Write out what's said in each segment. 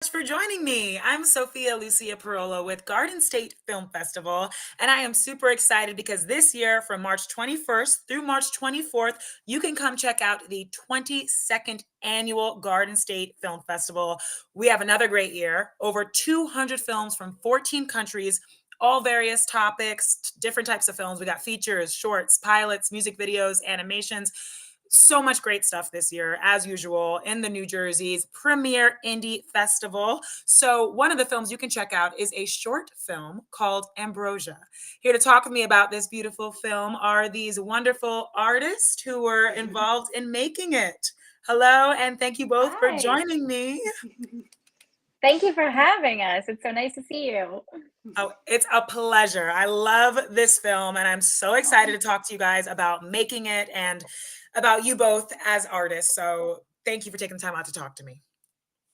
For joining me. I'm Sophia Lucia Parola with Garden State Film Festival, and I am super excited because this year, from March 21st through March 24th, you can come check out the 22nd annual Garden State Film Festival. We have another great year, over 200 films from 14 countries, all various topics, different types of films. We got features, shorts, pilots, music videos, animations. So much great stuff this year, as usual, in the New Jersey's premier indie festival. So, one of the films you can check out is a short film called Ambrosia. Here to talk with me about this beautiful film are these wonderful artists who were involved in making it. Hello, and thank you both for Hi. joining me. Thank you for having us. It's so nice to see you. Oh, it's a pleasure. I love this film, and I'm so excited to talk to you guys about making it and about you both as artists. So, thank you for taking the time out to talk to me.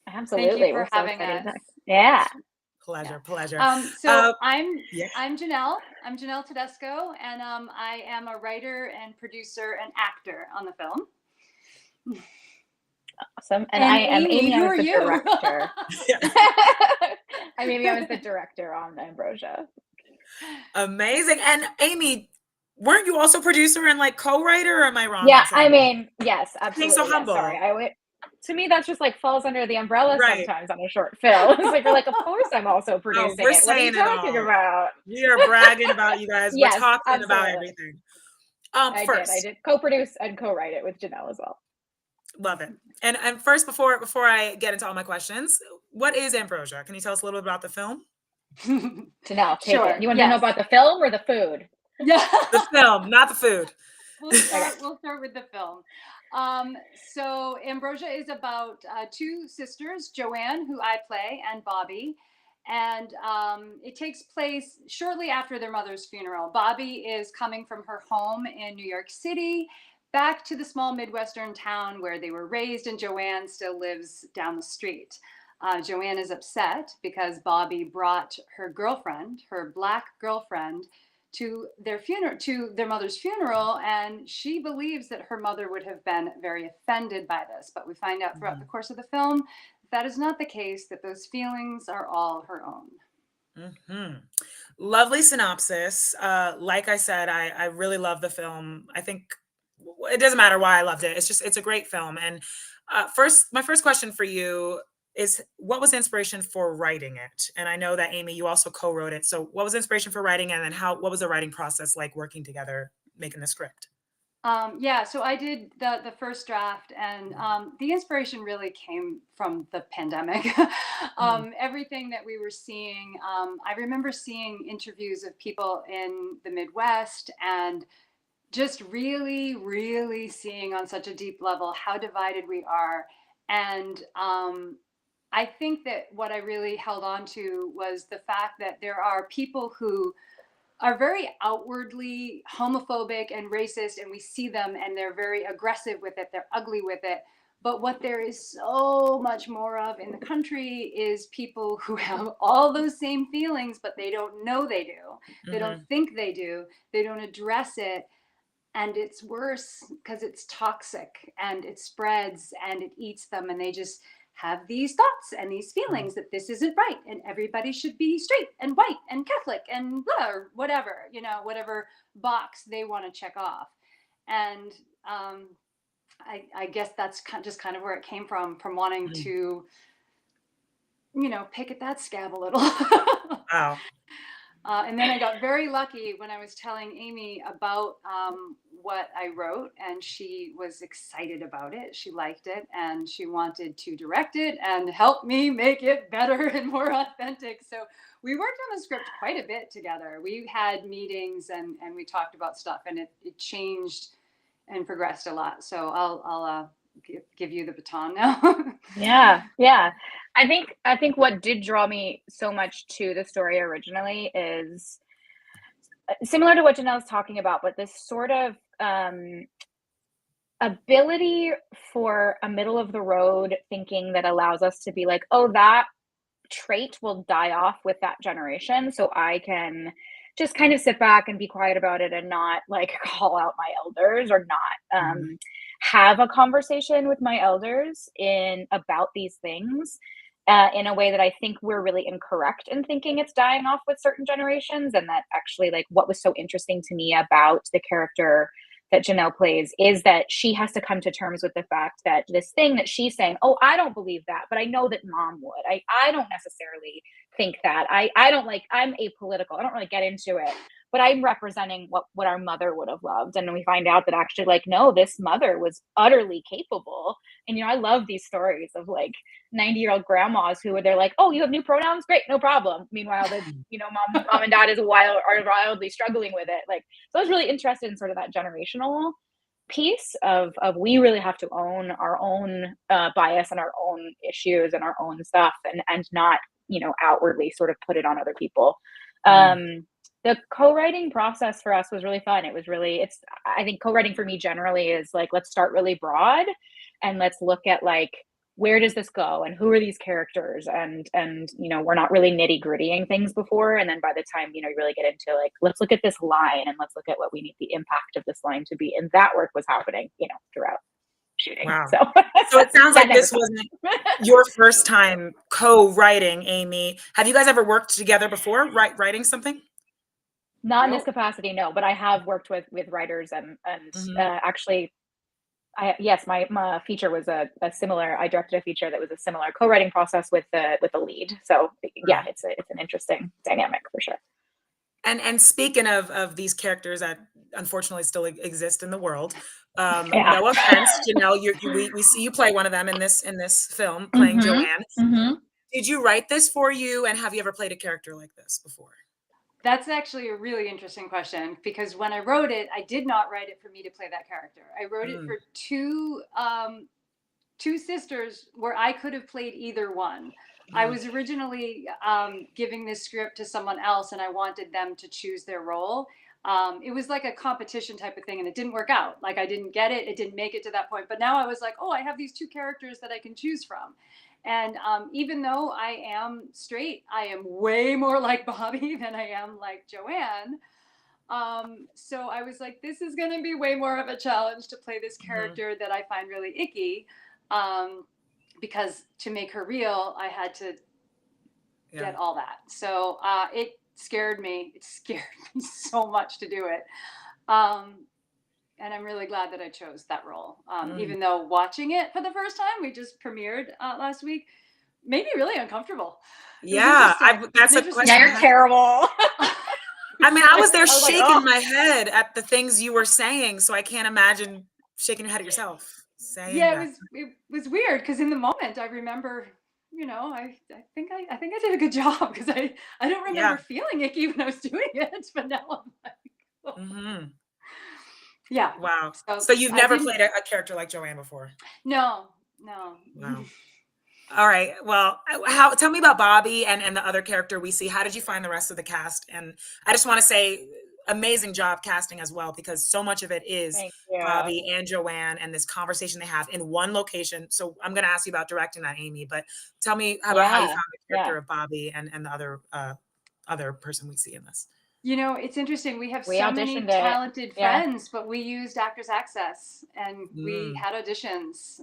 Absolutely. Thank you We're for so having excited to us. talk. Yeah. Pleasure, Yeah. pleasure. So Yeah. I'm Janelle. I'm Janelle Tedesco, and I am a writer and producer and actor on the film. Awesome. And I am Amy, Amy. I who was are the you? director. Yeah. I'm Amy. I was the director on Ambrosia. Amazing. And Amy, weren't you also producer and like co-writer, or am I wrong? Yeah. In saying that? Yes, Being absolutely. so Yes. Sorry. humble. To me, that's just like falls under the umbrella Right. sometimes on a short film. It's like, you're like, of course I'm also Oh, producing we're it. What are you saying it talking all. about? We are bragging about you guys. We're Yes, talking about absolutely. everything. I First, did co-produce and co-write it with Janelle as well. love it. And first, before I get into all my questions, what is Ambrosia? Can you tell us a little bit about the film? Janelle, take Sure. it. You want to know about the film or the food? Yeah. The film, not the food. We'll start with the film. So Ambrosia is about two sisters, Joanne, who I play, and Bobby. And it takes place shortly after their mother's funeral. Bobby is coming from her home in New York City back to the small Midwestern town where they were raised, and Joanne still lives down the street. Joanne is upset because Bobby brought her girlfriend, her Black girlfriend, to their mother's funeral, and she believes that her mother would have been very offended by this. But we find out throughout the course of the film that is not the case, that those feelings are all her own. Mm-hmm. Lovely synopsis. Like I said, I really love the film. I think it doesn't matter why I loved it. It's a great film. And my first question for you is, what was the inspiration for writing it? And I know that Amy, you also co-wrote it. So what was the inspiration for writing it, and then what was the writing process like working together, making the script? So I did the first draft, and the inspiration really came from the pandemic. Everything that we were seeing, I remember seeing interviews of people in the Midwest, and just really, really seeing on such a deep level how divided we are. And I think that what I really held on to was the fact that there are people who are very outwardly homophobic and racist, and we see them and they're very aggressive with it, they're ugly with it. But what there is so much more of in the country is people who have all those same feelings, but they don't know they do. They don't think they do. They don't address it. And it's worse because it's toxic and it spreads and it eats them, and they just have these thoughts and these feelings that this isn't right and everybody should be straight and white and Catholic and blah, or whatever, whatever box they want to check off. And I guess that's just kind of where it came from wanting to, pick at that scab a little. Wow. And then I got very lucky when I was telling Amy about what I wrote, and she was excited about it. She liked it, and she wanted to direct it and help me make it better and more authentic. So we worked on the script quite a bit together. We had meetings and we talked about stuff, and it changed and progressed a lot. So I'll give you the baton now. Yeah. I think what did draw me so much to the story originally is similar to what Janelle's talking about, but this sort of ability for a middle of the road thinking that allows us to be like, oh, that trait will die off with that generation, so I can just kind of sit back and be quiet about it and not like call out my elders, or not have a conversation with my elders about these things. in a way that I think we're really incorrect in thinking it's dying off with certain generations. And that actually, like, what was so interesting to me about the character that Janelle plays is that she has to come to terms with the fact that this thing that she's saying, oh, I don't believe that, but I know that mom would. I don't necessarily think that. I don't like, I'm apolitical. I don't really get into it, but I'm representing what our mother would have loved. And we find out that actually, like, no, this mother was utterly capable. And, I love these stories of like 90-year-old grandmas who they're like, oh, you have new pronouns? Great, no problem. Meanwhile, the, mom and dad are wildly struggling with it. Like, so I was really interested in sort of that generational piece of we really have to own our own bias and our own issues and our own stuff and not, outwardly sort of put it on other people. The co-writing process for us was really fun. I think co-writing for me generally is like, let's start really broad and let's look at like, where does this go and who are these characters? And we're not really nitty grittying things before. And then by the time, you really get into like, let's look at this line and let's look at what we need the impact of this line to be. And that work was happening, throughout shooting. Wow. So it sounds like this wasn't your first time co-writing, Amy. Have you guys ever worked together before, writing something? Not in this capacity, no, but I have worked with writers and actually, my feature was a similar. I directed a feature that was a similar co-writing process with the lead. So yeah, it's an interesting dynamic for sure. And speaking of these characters that unfortunately still exist in the world, Yeah. no offense, we see you play one of them in this film, playing Joanne. Did you write this for you, and have you ever played a character like this before? That's actually a really interesting question, because when I wrote it, I did not write it for me to play that character. I wrote it for two sisters where I could have played either one. I was originally giving this script to someone else, and I wanted them to choose their role. It was like a competition type of thing, and it didn't work out. Like, I didn't get it. It didn't make it to that point. But now I was like, oh, I have these two characters that I can choose from. And even though I am straight, I am way more like Bobby than I am like Joanne. So I was like, this is going to be way more of a challenge to play this character that I find really icky. Because to make her real, I had to get all that. So it scared me. It scared me so much to do it. And I'm really glad that I chose that role. Even though watching it for the first time, we just premiered last week, made me really uncomfortable. Yeah, that's a question. Yeah, you're terrible. I mean, I was there shaking my head at the things you were saying, so I can't imagine shaking your head at yourself. It was weird, because in the moment I remember, I think I did a good job, because I don't remember feeling icky when I was doing it, but now I'm like, oh. Yeah. Wow. So you've never played a character like Joanne before? No. Wow. All right. Well, tell me about Bobby and the other character we see. How did you find the rest of the cast? And I just want to say, amazing job casting as well, because so much of it is Bobby and Joanne and this conversation they have in one location. So I'm going to ask you about directing that, Amy, but tell me about how you found the character of Bobby and the other person we see in this. It's interesting. We have so many talented friends, but we used Actors Access, and we had auditions.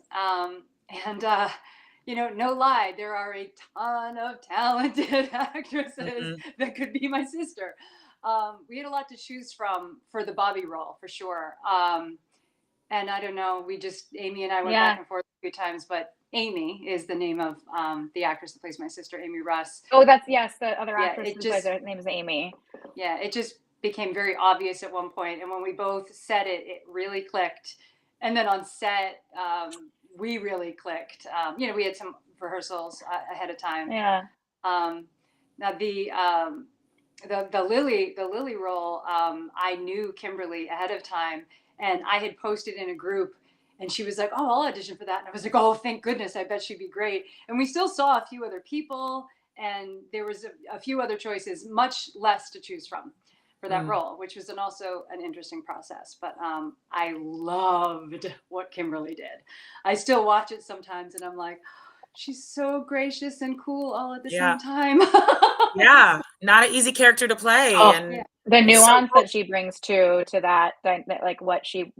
No lie, there are a ton of talented actresses that could be my sister. We had a lot to choose from for the Bobby role, for sure. And I don't know, Amy and I went back and forth a few times, but Amy is the name of the actress that plays my sister, Amy Russ. Oh, the other actress who plays her name is Amy. Yeah, it just became very obvious at one point, and when we both said it, it really clicked. And then on set, we really clicked. We had some rehearsals ahead of time. Yeah. Now the Lily role, I knew Kimberly ahead of time, and I had posted in a group, and she was like, oh, I'll audition for that. And I was like, oh, thank goodness, I bet she'd be great. And we still saw a few other people, and there was a few other choices, much less to choose from for that role, which was also an interesting process. But I loved what Kimberly did. I still watch it sometimes, and I'm like, she's so gracious and cool all at the Yeah. same time. Yeah. Not an easy character to play. Oh, And Yeah. the it's so nuance that she brings to that, like what she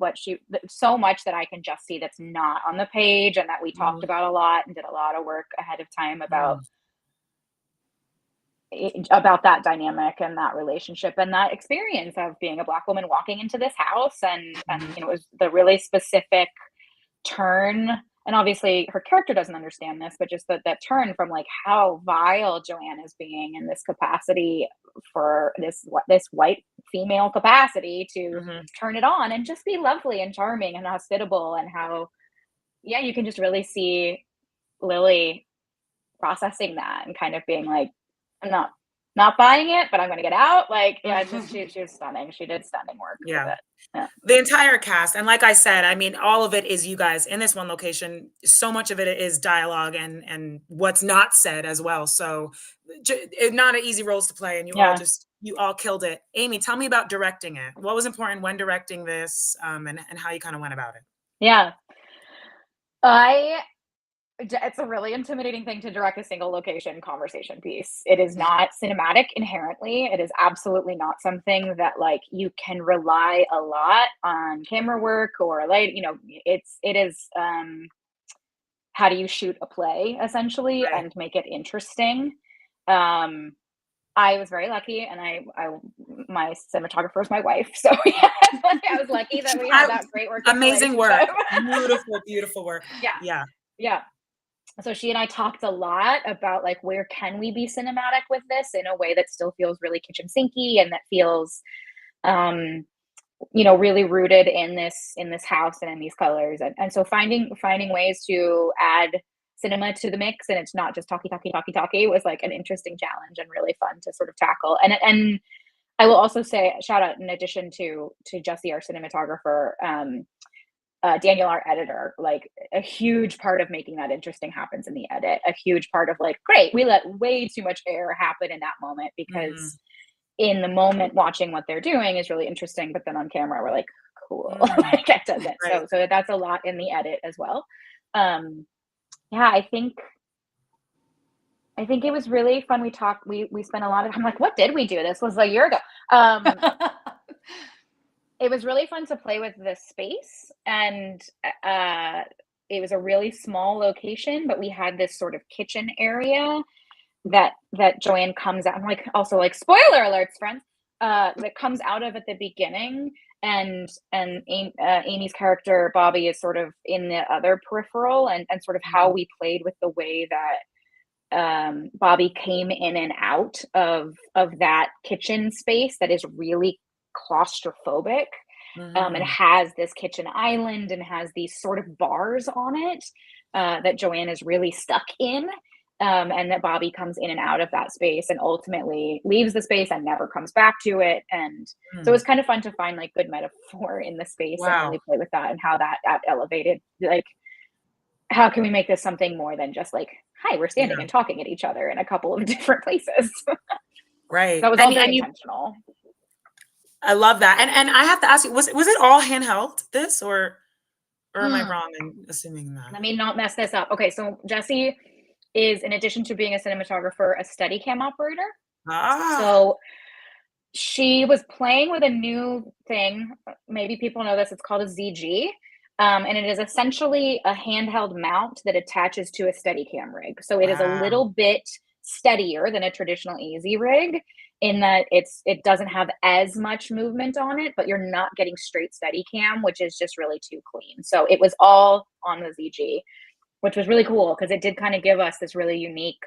so much that I can just see that's not on the page, and that we talked Mhm. about a lot and did a lot of work ahead of time about Mm. about that dynamic and that relationship and that experience of being a Black woman walking into this house, and Mhm. you know, it was the really specific turn. And obviously her character doesn't understand this, but just that turn from like how vile Joanne is being in this capacity, for this white female capacity, to Mhm. turn it on and just be lovely and charming and hospitable, and how, yeah, you can just really see Lily processing that and kind of being like, I'm not buying it, but I'm gonna get out. Like, yeah, it's just she was stunning. She did stunning work with Yeah. it. Yeah. The entire cast, and like I said, I mean, all of it is you guys in this one location. So much of it is dialogue and what's not said as well. So, not an easy roles to play, and Yeah. you all killed it. Amy, tell me about directing it. What was important when directing this, and how you kind of went about it. Yeah. I It's a really intimidating thing to direct a single location conversation piece. It is not cinematic inherently. It is absolutely not something that like you can rely a lot on camera work or light, you know, it is how do you shoot a play essentially Right. and make it interesting. Um I was very lucky, and my cinematographer is my wife, so yeah, I was lucky that we had that great working Amazing work. relationship. Beautiful, beautiful work. Yeah, Yeah. yeah. So she and I talked a lot about like where can we be cinematic with this in a way that still feels really kitchen sinky and that feels um you know, really rooted in this house and in these colors, and so finding ways to add cinema to the mix, and it's not just talkie was like an interesting challenge and really fun to sort of tackle. And I will also say shout out, in addition to Jesse, our cinematographer, Daniel, our editor. Like a huge part of making that interesting happens in the edit. A huge part of like, great, we let way too much air happen in that moment, Mhm. because in the moment watching what they're doing is really interesting, but then on camera we're like, cool. Mm. Like that doesn't. Right. So that's a lot in the edit as well. Yeah, I think it was really fun. We spent a lot of time like, what did we do? This was a year ago. It was really fun to play with the space, and it was a really small location, but we had this sort of kitchen area that Joanne comes out. I'm like, also like, spoiler alerts, friends. That comes out of at the beginning, and Amy's character Bobby is sort of in the other peripheral, and sort of how Mhm. we played with the way that Bobby came in and out of that kitchen space that is really claustrophobic, and Mhm. has this kitchen island and has these sort of bars on it, that Joanne is really stuck in. And that Bobby comes in and out of that space and ultimately leaves the space and never comes back to it. And so it Mm. was kind of fun to find like good metaphor in the space and Wow. really play with that, and how that elevated, like, how can we make this something more than just like, hi, we're standing Yeah. and talking at each other in a couple of different places. Right. That was all And very and you intentional. I love that. And I have to ask you, was it all handheld, this, or am I Mm, wrong in assuming that? Let me not mess this up. Okay, so Jesse is, in addition to being a cinematographer, a Steadicam operator. Ah. So she was playing with a new thing. Maybe people know this. It's called a ZG. And it is essentially a handheld mount that attaches to a Steadicam rig. So it is a Wow. little bit steadier than a traditional easy rig, in that it doesn't have as much movement on it, but you're not getting straight Steadicam, which is just really too clean. So it was all on the ZG, which was really cool because it did kind of give us this really unique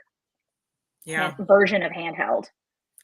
Yeah. version of handheld.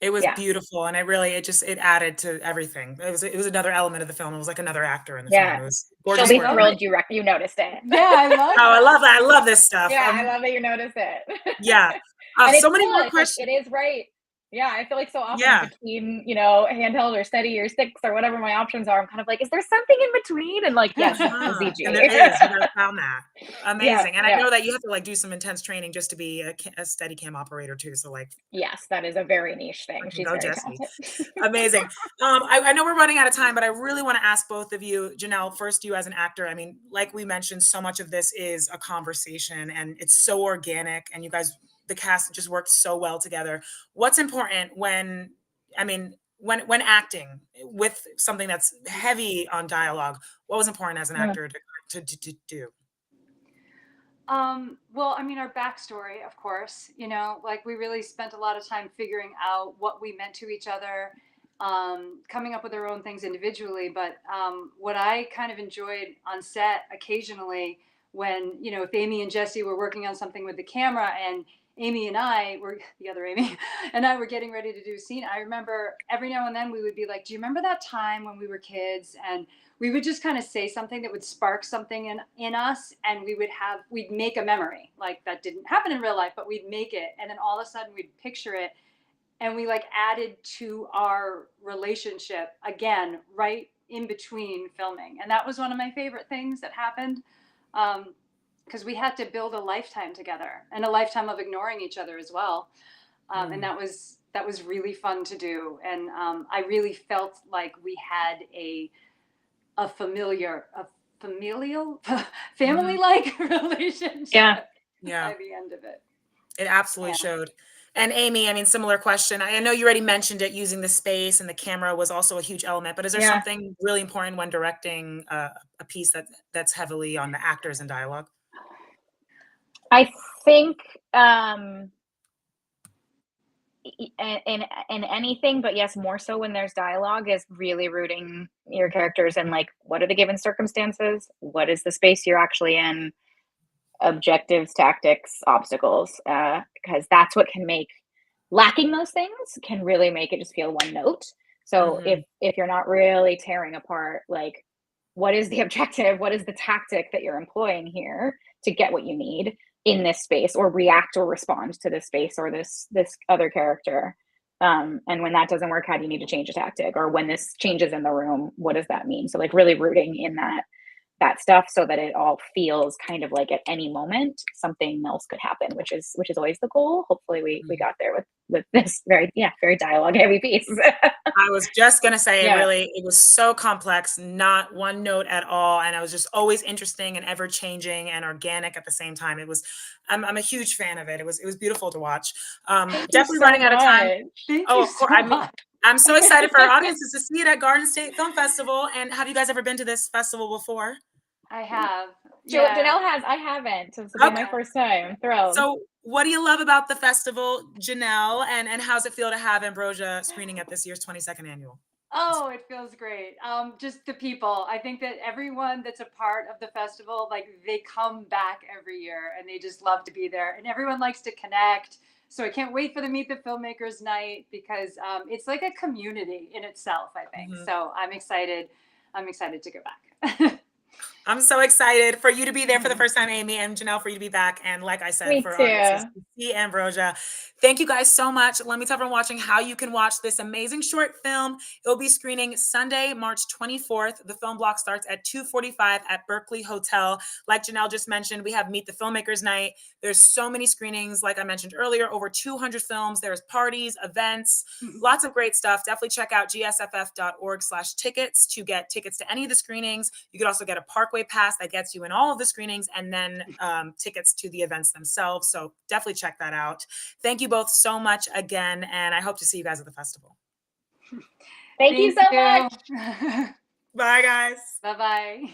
It was Yeah. beautiful, and it added to everything. It was another element of the film. It was like another actor in the film. Yeah. It was She'll gorgeous I be work. love And it. thrilled you noticed it. Yeah, I love oh, I that. love that. I love this stuff. Yeah, I love that you noticed it. Yeah. And it's So many cool. more It's like questions. it is right. Yeah, I feel like so often Yeah. between, you know, handheld or steady or sticks or whatever my options are, I'm kind of like, is there something in between? And like, yes, it's the And there ZG. is, you guys found that. Yeah, Amazing. And I yeah. know that you have to like do some intense training just to be a steady cam operator too. So like Yes, that is a very niche thing. freaking She's go, very Jesse. talented. Amazing. I know we're running out of time, but I really want to ask both of you, Janelle, first you as an actor. I mean, like we mentioned, so much of this is a conversation and it's so organic and you guys, the cast just worked so well together. What's important when, I mean, when acting with something that's heavy on dialogue, what was important as an Yeah. actor to do? Well, I mean, our backstory, of course, you know, like we really spent a lot of time figuring out what we meant to each other, coming up with our own things individually. But what I kind of enjoyed on set occasionally when, you know, if Amy and Jesse were working on something with the camera and Amy and I were, the other Amy and I were getting ready to do a scene, I remember every now and then we would be like, do you remember that time when we were kids? And we would just kind of say something that would spark something in us, and we'd make a memory. Like that didn't happen in real life, but we'd make it, and then all of a sudden we'd picture it, and we like added to our relationship again right in between filming. And that was one of my favorite things that happened, because we had to build a lifetime together and a lifetime of ignoring each other as well. And that was really fun to do. And I really felt like we had a familial family-like relationship Yeah. by the end of it. It absolutely showed. And Amy, I mean, similar question. I know you already mentioned it, using the space and the camera was also a huge element, but is there something really important when directing a piece that's heavily on the actors and dialogue? I think in anything, but yes, more so when there's dialogue, is really rooting your characters and like, what are the given circumstances? What is the space you're actually in? Objectives, tactics, obstacles, because that's what can make lacking those things can really make it just feel one note. So if you're not really tearing apart, like, what is the objective? What is the tactic that you're employing here to get what you need in this space, or react or respond to this space or this other character? And when that doesn't work, how do you need to change a tactic? Or when this changes in the room, what does that mean? So like really rooting in that stuff so that it all feels kind of like at any moment something else could happen, which is always the goal. Hopefully we got there with this very dialogue heavy piece. I was just gonna say, Yeah. it was so complex, not one note at all, and it was just always interesting and ever changing and organic at the same time. I'm a huge fan of it. It was beautiful to watch. Definitely running out of time. Thank Oh, you of course. so I mean, much. I'm so excited for our audiences to see it at Garden State Film Festival. And have you guys ever been to this festival before? I have. Janelle has. I haven't. This will be my first time. I'm thrilled. So what do you love about the festival, Janelle? And how's it feel to have Ambrosia screening at this year's 22nd annual? Oh, it feels great. Just the people. I think that everyone that's a part of the festival, like they come back every year and they just love to be there. And everyone likes to connect. So I can't wait for the Meet the Filmmakers night, because it's like a community in itself, I think. So I'm excited. I'm excited to go back. I'm so excited for you to be there for the first time, Amy, and Janelle for you to be back. And like I said, Me for too. audiences to see Ambrosia. Thank you guys so much. Let me tell everyone watching how you can watch this amazing short film. It'll be screening Sunday, March 24th. The film block starts at 2:45 at Berkeley Hotel. Like Janelle just mentioned, we have Meet the Filmmakers night. There's so many screenings. Like I mentioned earlier, over 200 films. There's parties, events, lots of great stuff. Definitely check out gsff.org/tickets to get tickets to any of the screenings. You could also get a Parkway Pass that gets you in all of the screenings, and then tickets to the events themselves. So definitely check that out. Thank you both so much again, and I hope to see you guys at the festival. Thank you so much. Bye, guys. Bye-bye.